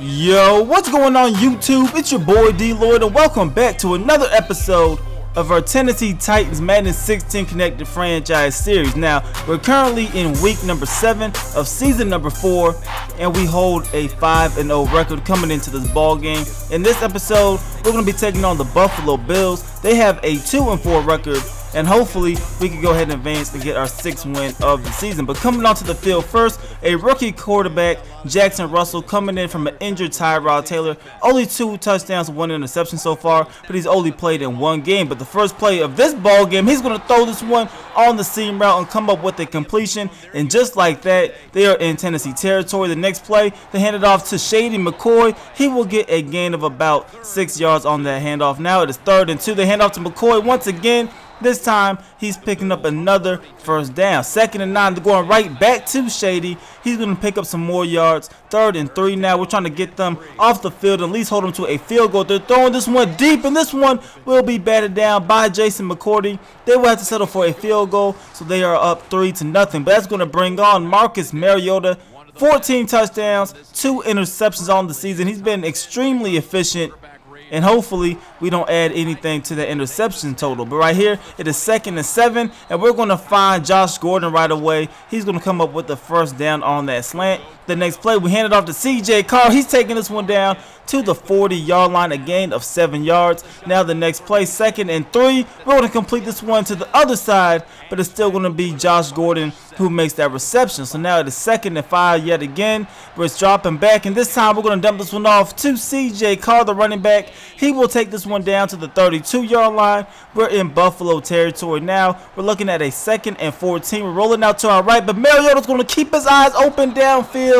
Yo, what's going on YouTube? It's your boy DLloyd and welcome back to another episode of our Tennessee Titans Madden 16 Connected Franchise Series. Now, we're currently in week number 7 of season number 4 and we hold a 5-0 record coming into this ball game. In this episode, we're going to be taking on the Buffalo Bills. They have a 2-4 record. And hopefully we can go ahead and advance to get our 6th win of the season. But coming onto the field first, a rookie quarterback, Jackson Russell, coming in from an injured Tyrod Taylor. Only 2 touchdowns, 1 interception so far, but he's only played in 1 game. But the first play of this ball game, he's going to throw this one on the seam route and come up with a completion. And just like that, they are in Tennessee territory. The next play, they hand it off to Shady McCoy. He will get a gain of about 6 yards on that handoff. Now it is 3rd and 2. They hand off to McCoy once again. This time, he's picking up another first down. 2nd and 9, they're going right back to Shady. He's going to pick up some more yards. 3rd and 3 now. We're trying to get them off the field and at least hold them to a field goal. They're throwing this one deep, and this one will be batted down by Jason McCourty. They will have to settle for a field goal, so they are up 3-0. But that's going to bring on Marcus Mariota. 14 touchdowns, 2 interceptions on the season. He's been extremely efficient. And hopefully we don't add anything to the interception total. But right here, it is 2nd and 7. And we're going to find Josh Gordon right away. He's going to come up with the first down on that slant. The next play, we hand it off to C.J. Carr. He's taking this one down to the 40-yard line, a gain of 7 yards. Now the next play, 2nd and 3. We're going to complete this one to the other side, but it's still going to be Josh Gordon who makes that reception. So now it is 2nd and 5 yet again. We're dropping back, and this time we're going to dump this one off to C.J. Carr, the running back. He will take this one down to the 32-yard line. We're in Buffalo territory now. We're looking at a 2nd and 14. We're rolling out to our right, but Mariota's going to keep his eyes open downfield.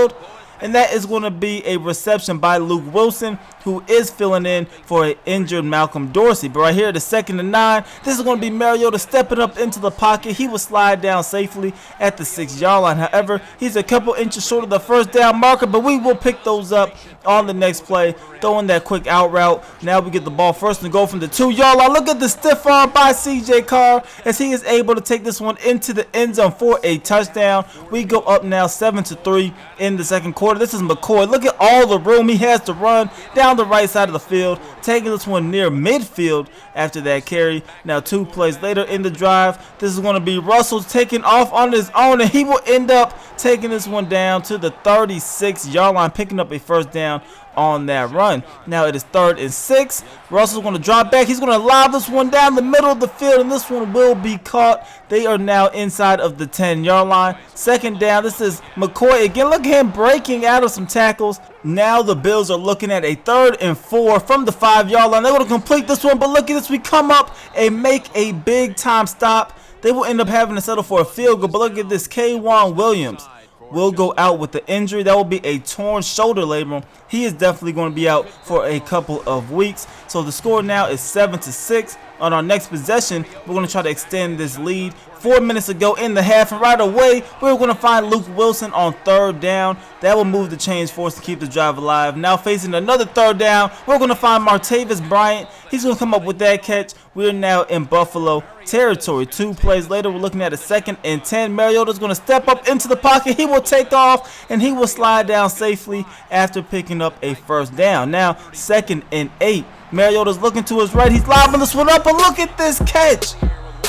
And that is going to be a reception by Luke Wilson, who is filling in for an injured Malcolm Dorsey. But right here, the 2nd and 9, this is going to be Mariota stepping up into the pocket. He will slide down safely at the 6-yard line. However, he's a couple inches short of the first down marker, but we will pick those up on the next play, throwing that quick out route. Now we get the ball first and go from the 2-yard line. Look at the stiff arm by C.J. Carr as he is able to take this one into the end zone for a touchdown. We go up now 7-3 in the second quarter. This is McCoy. Look at all the room he has to run down the right side of the field, taking this one near midfield after that carry. Now 2 plays later in the drive, this is going to be Russell taking off on his own, and he will end up taking this one down to the 36-yard line, picking up a first down on that run. Now it is 3rd and 6. Russell's going to drop back. He's going to lob this one down the middle of the field, and this one will be caught. They are now inside of the 10-yard line. 2nd down. This is McCoy again. Look at him breaking out of some tackles. Now the Bills are looking at a 3rd and 4 from the 5-yard line. They're going to complete this one, but look at this. We come up and make a big-time stop. They will end up having to settle for a field goal, but look at this. K'Wan Williams will go out with the injury. That will be a torn shoulder labrum. He is definitely going to be out for a couple of weeks. So the score now is 7-6. On our next possession, we're going to try to extend this lead. 4 minutes to go in the half, and right away, we're going to find Luke Wilson on 3rd down. That will move the chains for us to keep the drive alive. Now facing another 3rd down, we're going to find Martavis Bryant. He's going to come up with that catch. We're now in Buffalo territory. 2 plays later, we're looking at a 2nd and 10. Mariota's going to step up into the pocket. He will take off, and he will slide down safely after picking up a first down. Now 2nd and 8. Mariota's looking to his right. He's lobbing this one up, and look at this catch.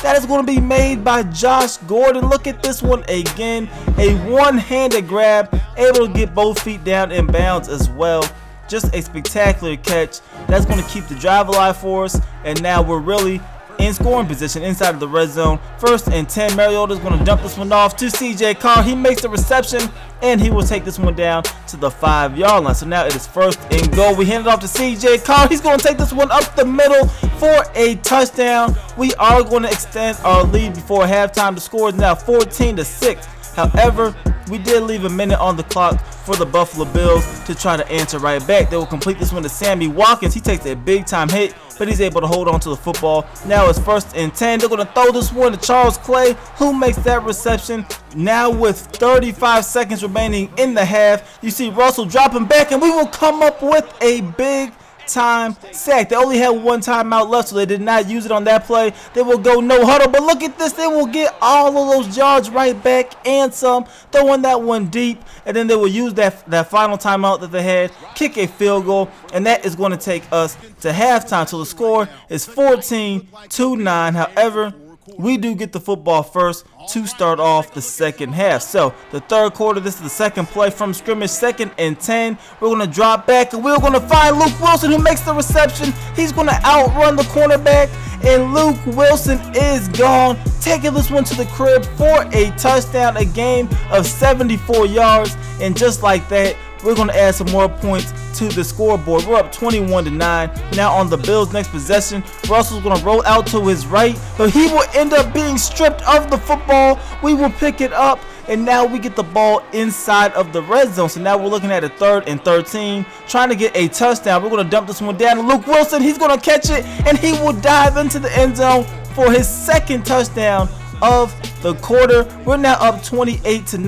That is going to be made by Josh Gordon. Look at this one again. A one-handed grab, able to get both feet down in bounds as well. Just a spectacular catch. That's going to keep the drive alive for us. And now we're really in scoring position inside of the red zone. 1st and 10. Mariota is going to dump this one off to C.J. Carr. He makes the reception, and he will take this one down to the 5-yard line. So now it is 1st and goal. We hand it off to C.J. Carr. He's going to take this one up the middle for a touchdown. We are going to extend our lead before halftime. The score is now 14-6. However, we did leave a minute on the clock for the Buffalo Bills to try to answer right back. They will complete this one to Sammy Watkins. He takes a big-time hit, but he's able to hold on to the football. Now it's 1st and 10. They're going to throw this one to Charles Clay, who makes that reception. Now with 35 seconds remaining in the half, you see Russell dropping back, and we will come up with a big time sack. They only had one timeout left, so they did not use it on that play. They will go no huddle, but look at this. They will get all of those yards right back and some, throwing that one deep, and then they will use that final timeout that they had, kick a field goal, and that is going to take us to halftime. So the score is 14-9. However, we do get the football first to start off the second half. So the third quarter, this is the second play from scrimmage, 2nd and 10. We're going to drop back and we're going to find Luke Wilson, who makes the reception. He's going to outrun the cornerback, and Luke Wilson is gone, taking this one to the crib for a touchdown, a game of 74 yards. And just like that, we're going to add some more points to the scoreboard. We're up 21-9. Now on the Bills' next possession, Russell's going to roll out to his right, but he will end up being stripped of the football. We will pick it up, and now we get the ball inside of the red zone. So now we're looking at a 3rd and 13, trying to get a touchdown. We're going to dump this one down to Luke Wilson. He's going to catch it, and he will dive into the end zone for his 2nd touchdown of the quarter. We're now up 28-9.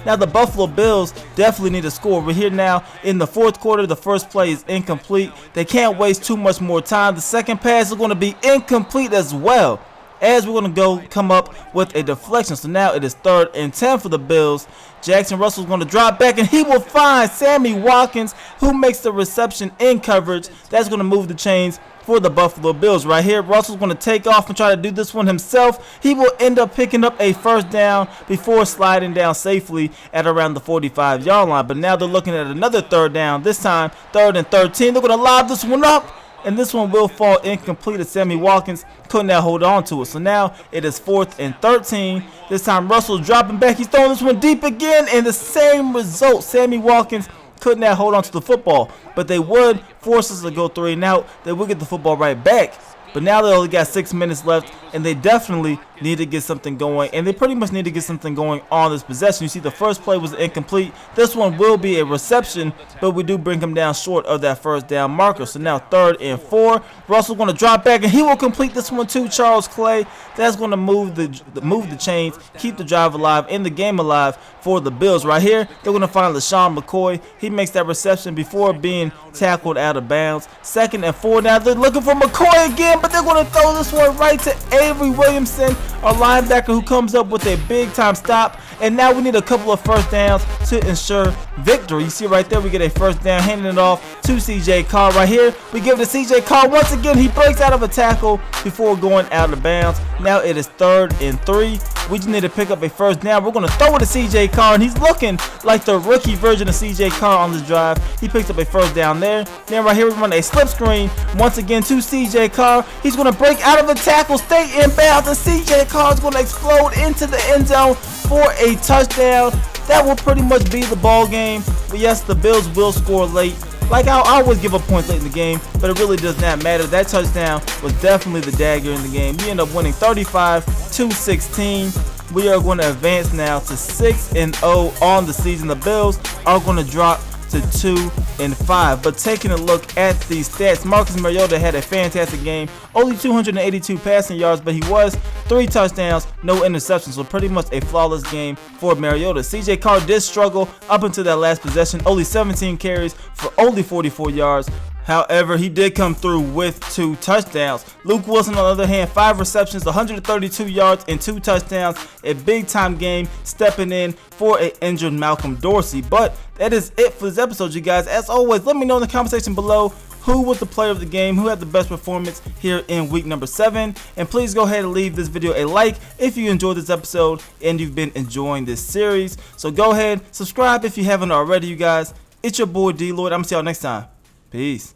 Now the Buffalo Bills definitely need a score. We're here now in the 4th quarter. The first play is incomplete. They can't waste too much more time. The second pass is going to be incomplete as well, as we're going to come up with a deflection. So now it is 3rd and 10 for the Bills. Jackson Russell's going to drop back, and he will find Sammy Watkins, who makes the reception in coverage. That's going to move the chains for the Buffalo Bills right here. Russell's going to take off and try to do this one himself. He will end up picking up a first down before sliding down safely at around the 45-yard line. But now they're looking at another 3rd down, this time 3rd and 13. They're going to lob this one up, and this one will fall incomplete as Sammy Watkins could not hold on to it. So now it is 4th and 13. This time Russell's dropping back. He's throwing this one deep again, and the same result. Sammy Watkins could not hold on to the football, but they would force us to go 3 and out. They will get the football right back. But now they only got 6 minutes left, and they definitely need to get something going, and they pretty much need to get something going on this possession. You see, the first play was incomplete. This one will be a reception, but we do bring him down short of that first down marker. So now 3rd and 4. Russell's going to drop back, and he will complete this one to Charles Clay. That's going to move the chains, keep the drive alive and the game alive for the Bills. Right here, they're going to find LaShawn McCoy. He makes that reception before being tackled out of bounds. 2nd and 4. Now they're looking for McCoy again, but they're going to throw this one right to Avery Williamson, our linebacker, who comes up with a big-time stop. And now we need a couple of first downs to ensure victory. You see right there, we get a first down, handing it off to C.J. Carr. Right here, we give it to C.J. Carr. Once again, he breaks out of a tackle before going out of bounds. Now it is 3rd and 3. We just need to pick up a first down. We're going to throw it to C.J. Carr, and he's looking like the rookie version of C.J. Carr on this drive. He picks up a first down there. Then right here, we run a slip screen once again to C.J. Carr. He's going to break out of the tackle, stay in bounds, and C.J. Carr is going to explode into the end zone for a touchdown. That will pretty much be the ball game. But yes, the Bills will score late. Like I always give up points late in the game, but it really does not matter. That touchdown was definitely the dagger in the game. We end up winning 35-16. We are going to advance now to 6-0 on the season. The Bills are going to drop to 2-5. But taking a look at these stats, Marcus Mariota had a fantastic game. Only 282 passing yards, but he was 3 touchdowns, no interceptions. So pretty much a flawless game for Mariota. C.J. Carr did struggle up until that last possession. Only 17 carries for only 44 yards. However, he did come through with 2 touchdowns. Luke Wilson, on the other hand, 5 receptions, 132 yards, and 2 touchdowns. A big-time game, stepping in for an injured Malcolm Dorsey. But that is it for this episode, you guys. As always, let me know in the comment section below who was the player of the game, who had the best performance here in week number 7. And please go ahead and leave this video a like if you enjoyed this episode and you've been enjoying this series. So go ahead, subscribe if you haven't already, you guys. It's your boy D-Lloyd. I'm going to see y'all next time. Peace.